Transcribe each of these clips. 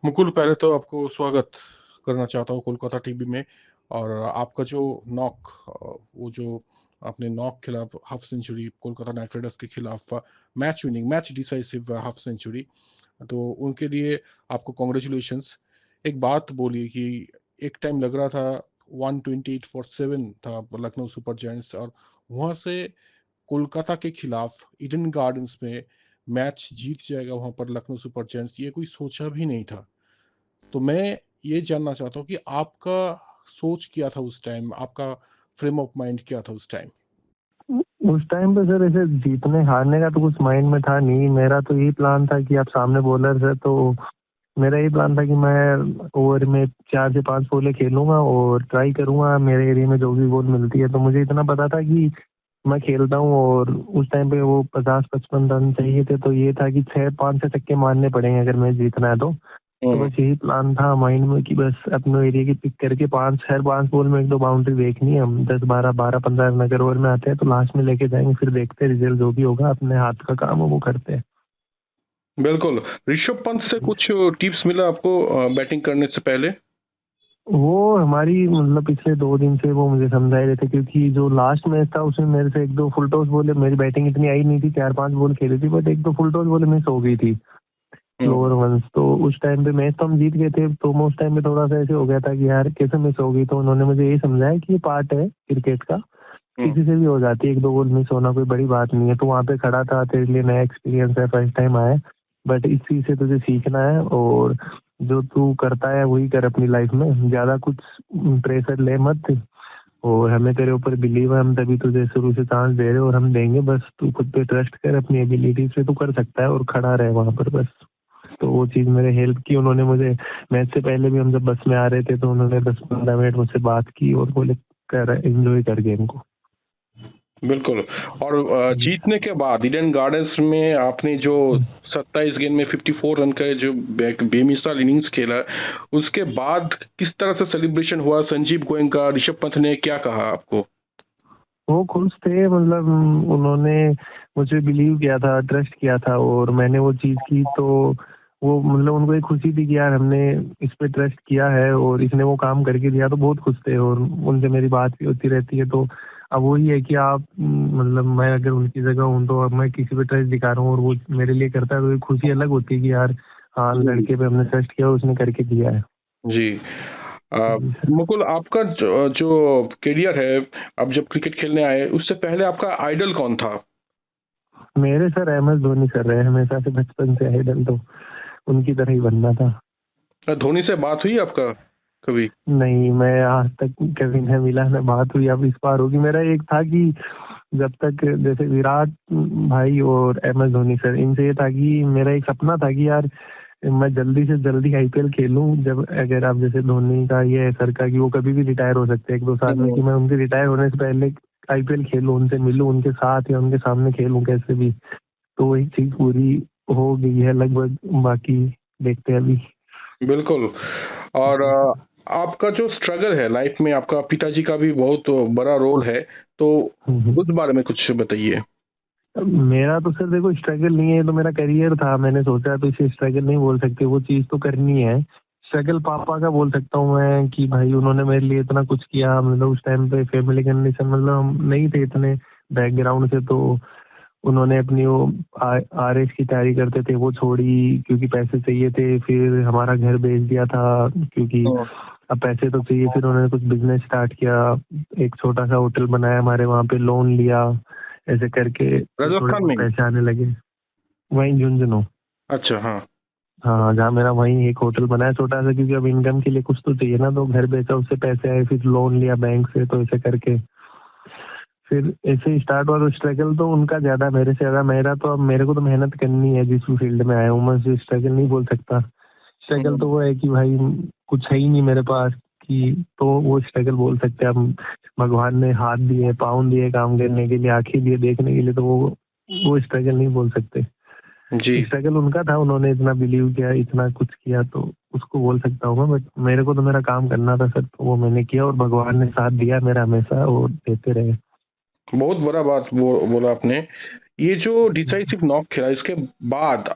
मुकुल, पहले तो आपको स्वागत करना चाहता हूँ कोलकाता टीवी में। और आपका जो वो जो आपने नॉक खेला, half century Kolkata Knight Riders के खिलाफ, मैच डिसाइसिव हाफ सेंचुरी, तो उनके लिए आपको कॉन्ग्रेचुलेशंस। एक बात बोलिए कि एक टाइम लग रहा था 128 फॉर 7 था लखनऊ सुपर जायंट्स, और वहां से कोलकाता के खिलाफ ईडन गार्डन्स में मैच जीत जाएगा वहां पर लखनऊ सुपर जायंट्स, ये कोई सोचा भी नहीं था। तो मैं ये जानना चाहता हूँ कि आपका सोच क्या था उस टाइम, आपका फ्रेम ऑफ माइंड क्या था उस टाइम? उस टाइम पे सर ऐसे जीतने हारने का तो कुछ माइंड में था नहीं। मेरा तो यही प्लान था कि आप सामने बॉलर है तो मेरा यही प्लान था कि मैं ओवर में 4 से 5 बॉलें खेलूंगा और ट्राई करूंगा मेरे एरिया में जो भी बॉल मिलती है। तो मुझे इतना पता था कि मैं खेलता हूँ और उस टाइम पे वो 50-55 रन चाहिए थे। तो ये था कि 6-5 से छक्के मारने पड़ेंगे अगर मैच जीतना है तो बस यही प्लान था माइंड में कि बस अपने एरिया की पिक करके हर 5 बॉल में 1-2 बाउंड्री देखनी है। हम 10-12 12-15 रन अगर ओवर में आते हैं तो लास्ट में लेके जाएंगे, फिर देखते हैं रिजल्ट जो भी होगा, अपने हाथ का काम है वो करते हैं। बिल्कुल। ऋषभ पंत से कुछ टिप्स मिला आपको बैटिंग करने से पहले? वो हमारी मतलब पिछले 2 दिन से वो मुझे समझाए रहे थे, क्योंकि जो लास्ट मैच था उसमें मेरे से 1-2 फुल टॉस बोले, मेरी बैटिंग इतनी आई नहीं थी, 4-5 बॉल खेली थी, बट 1-2 फुल टॉस बोले मिस हो गई थी लोअर वंस। तो उस टाइम पे मैच तो हम जीत गए थे, तो मैं उस टाइम पे थोड़ा सा ऐसे हो गया था कि यार कैसे मिस हो गई। तो उन्होंने मुझे यही समझाया कि ये पार्ट है क्रिकेट का, किसी से भी हो जाती है, 1-2 बॉल मिस होना कोई बड़ी बात नहीं है। तो वहाँ पे खड़ा था, तेरे लिए नया एक्सपीरियंस है, फर्स्ट टाइम आया, बट इस चीज से तुझे सीखना है और जो तू करता है वही कर अपनी लाइफ में, ज्यादा कुछ प्रेशर ले मत, और हमें तेरे ऊपर बिलीव है, हम तभी तुझे शुरू से चांस दे रहे हैं और हम देंगे, बस तू खुद पे ट्रस्ट कर, अपनी एबिलिटी से तू कर सकता है और खड़ा रहे वहां पर बस। तो वो चीज मेरे हेल्प की उन्होंने मुझे। मैच से पहले भी हम जब बस में आ रहे थे तो उन्होंने 10-15 मिनट मुझसे बात की और बोले कर एंजॉय कर गेम को। बिल्कुल। और जीतने के बाद ईडन गार्डन्स में आपने जो 27 गेंद में 54 रन का जो बेमिसाल इनिंग्स खेला, उसके बाद किस तरह से सेलिब्रेशन हुआ? संजीव गोयनका, ऋषभ पंत ने क्या कहा आपको? वो खुश थे, मतलब उन्होंने मुझे बिलीव किया था, ट्रस्ट किया था और मैंने वो चीज़ की, तो वो मतलब उनको एक खुशी थी कि यार हमने इस पे ट्रस्ट किया है और इसने वो काम करके दिया, तो बहुत खुश थे और उनसे मेरी बात भी होती रहती है। तो अब वही है कि आप मतलब मैं अगर उनकी जगह हूँ तो अब मैं किसी पे ट्रस्ट दिखा रहा हूँ और वो मेरे लिए करता है, तो एक खुशी अलग होती है कि यार हाँ लड़के पे हमने ट्रस्ट किया, उसने करके दिया है। जी। मुकुल, आपका जो करियर है, अब जब क्रिकेट खेलने आए, उससे पहले आपका आइडल कौन था? मेरे सर MS धोनी सर रहे हमेशा से, बचपन से आइडल तो उनकी तरह ही बनना था। धोनी से बात हुई आपका कभी? नहीं, मैं आज तक कभी नहीं मिला, ना बात हुई, अब इस बार होगी। मेरा एक था कि जब तक जैसे विराट भाई और MS धोनी सर, इनसे ये था कि मेरा एक सपना था कि यार मैं जल्दी से जल्दी IPL खेलूं। जब अगर आप जैसे धोनी का ये है सर का कि वो कभी भी रिटायर हो सकते हैं 1-2 साल में, कि मैं उनके रिटायर होने से पहले IPL खेलूं, उनसे मिलूं, उनके साथ या उनके सामने खेलूं कैसे भी। तो वही चीज पूरी हो गई है लगभग, बाकी देखते हैं अभी। बिल्कुल। और आपका जो स्ट्रगल है लाइफ में, आपका पिताजी का भी बहुत बड़ा रोल है, तो उस बारे में कुछ बताइए। मेरा तो सर देखो स्ट्रगल नहीं है, तो मेरा करियर था, मैंने सोचा तो इसे स्ट्रगल नहीं बोल सकते, वो चीज़ तो करनी है। स्ट्रगल पापा का बोल सकता हूँ मैं कि भाई उन्होंने मेरे लिए इतना कुछ किया, मतलब उस टाइम पे फैमिली कंडीशन मतलब हम नहीं थे इतने बैकग्राउंड से, तो उन्होंने अपनी वो RS की तैयारी करते थे वो छोड़ी क्योंकि पैसे चाहिए थे, फिर हमारा घर बेच दिया था क्योंकि अब पैसे तो चाहिए, फिर उन्होंने कुछ बिजनेस स्टार्ट किया, एक छोटा सा होटल बनाया हमारे वहाँ पे, लोन लिया, ऐसे करके थोड़े राजस्थान बहुत में? पैसे आने लगे। वहीं झुंझुनू। अच्छा, हाँ। हाँ, जहाँ मेरा वहीं एक होटल बनाया छोटा सा, क्योंकि अब इनकम के लिए कुछ तो चाहिए ना, तो घर बेचा, उससे पैसे आए, फिर लोन लिया बैंक से, तो ऐसे करके फिर ऐसे ही स्टार्ट हुआ। तो स्ट्रगल तो उनका ज्यादा, मेरे से ज्यादा। मेरा तो अब मेरे को तो मेहनत करनी है जिस फील्ड में आया हूँ मैं, जो स्ट्रगल नहीं बोल सकता। स्ट्रगल तो वो है कि भाई कुछ है ही नहीं मेरे पास, कि तो वो स्ट्रगल बोल सकते हैं हम। भगवान ने हाथ दिए, पाँव दिए काम करने के लिए, आंखें दिए देखने के लिए, तो वो स्ट्रगल नहीं बोल सकते। जी। स्ट्रगल उनका था, उन्होंने इतना बिलीव किया, इतना कुछ किया, तो उसको बोल सकता हूँ मैं। बट मेरे को तो मेरा काम करना था सर, तो वो मैंने किया और भगवान ने साथ दिया मेरा हमेशा और देते रहे। बहुत बड़ा बात बोला आपने। ये जो डिसाइसिव नॉक खेला, इसके बाद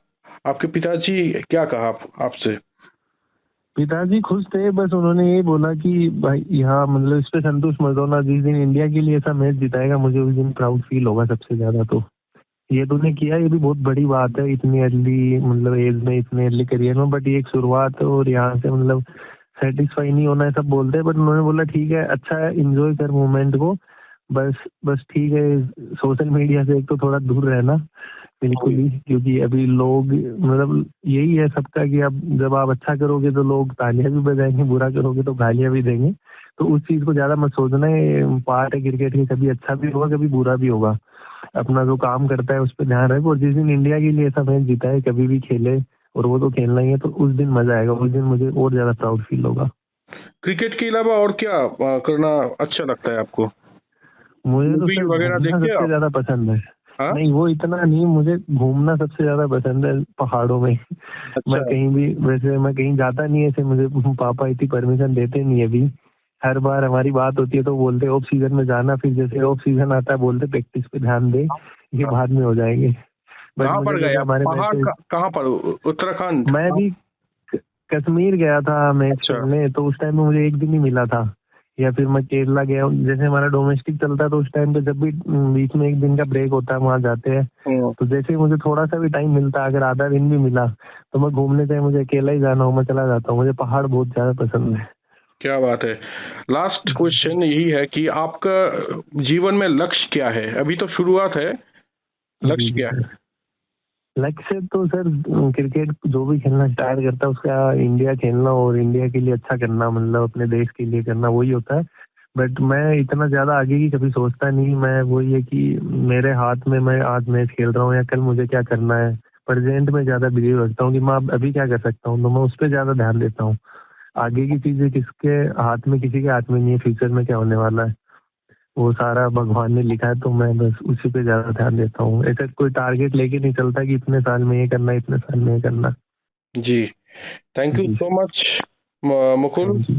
आपके पिताजी क्या कहा आपसे? पिताजी खुश थे, बस उन्होंने ये बोला कि भाई यहाँ मतलब इस पे संतुष्ट मत होना, जिस दिन इंडिया के लिए ऐसा मैच जिताएगा मुझे उस दिन प्राउड फील होगा सबसे ज्यादा। तो ये तूने किया, ये भी बहुत बड़ी बात है इतनी अर्ली मतलब एज में, इतने अर्ली करियर में, बट ये एक शुरुआत है और यहाँ से मतलब सेटिस्फाई नहीं होना है सब बोलते हैं, बट उन्होंने बोला ठीक है, अच्छा है, एंजॉय कर मोमेंट को, बस बस ठीक है, सोशल मीडिया से एक तो थोड़ा दूर रहना बिल्कुल ही, क्योंकि अभी लोग मतलब यही है सबका कि अब जब आप अच्छा करोगे तो लोग तालियां भी बजाएंगे, बुरा करोगे तो गालियां भी देंगे, तो उस चीज को ज्यादा मत सोचना है, पार्ट है क्रिकेट के, कभी अच्छा भी होगा कभी बुरा भी होगा, अपना जो काम करता है उस पर ध्यान रखे, और जिस दिन इंडिया के लिए ऐसा मैच जीता है कभी भी खेले, और वो तो खेलना ही है, तो उस दिन मजा आएगा, उस दिन मुझे और ज्यादा प्राउड फील होगा। क्रिकेट के अलावा और क्या करना अच्छा लगता है आपको? मुझे तो मूवी सर वगैरह घूमना देखते हैं सबसे आप? ज्यादा पसंद है। हाँ? नहीं वो इतना नहीं, मुझे घूमना सबसे ज्यादा पसंद है पहाड़ों में। मैं अच्छा। कहीं भी, वैसे मैं कहीं जाता नहीं है ऐसे, मुझे पापा इतनी परमिशन देते नहीं है अभी। हर बार हमारी बात होती है तो बोलते ऑफ सीजन में जाना, फिर जैसे ऑफ सीजन आता है बोलते प्रैक्टिस पे ध्यान दे, ये बाद में हो जाएंगे। बट कहाँ मुझे पर गए जैसे आप? हमारे पहाड़ मैचेस, कहाँ पर? उत्तराखंड? मैं भी कश्मीर गया था मैच अच्छा। खेलने, तो उस टाइम में मुझे एक दिन ही मिला था। या फिर मैं केरला गया हूँ, जैसे हमारा डोमेस्टिक चलता है तो उस टाइम पे जब भी बीच में एक दिन का ब्रेक होता है वहां जाते हैं, तो जैसे ही मुझे थोड़ा सा भी टाइम मिलता है, अगर आधा दिन भी मिला तो मैं घूमने, चाहे मुझे अकेला ही जाना हो मैं चला जाता हूँ, मुझे पहाड़ बहुत ज्यादा पसंद है। क्या बात है। लास्ट क्वेश्चन यही है कि आपका जीवन में लक्ष्य क्या है? अभी तो शुरुआत है, लक्ष्य क्या है? लक्ष्य तो सर क्रिकेट जो भी खेलना स्टार्ट करता है उसका इंडिया खेलना और इंडिया के लिए अच्छा करना, मतलब अपने देश के लिए करना, वही होता है। बट मैं इतना ज्यादा आगे की कभी सोचता नहीं, मैं वही है कि मेरे हाथ में, मैं आज मैच खेल रहा हूँ या कल मुझे क्या करना है, प्रेजेंट में ज्यादा बिलीव रखता हूँ कि मैं अभी क्या कर सकता हूँ, तो मैं उस पर ज्यादा ध्यान देता हूँ। आगे की चीजें किसके हाथ में, किसी के हाथ में नहीं है, फ्यूचर में क्या होने वाला है वो सारा भगवान ने लिखा है, तो मैं बस उसी पे ज्यादा ध्यान देता हूँ। ऐसा कोई टारगेट लेके नहीं चलता कि इतने साल में ये करना, इतने साल में ये करना। जी, थैंक यू जी so much Mukul. Thank you.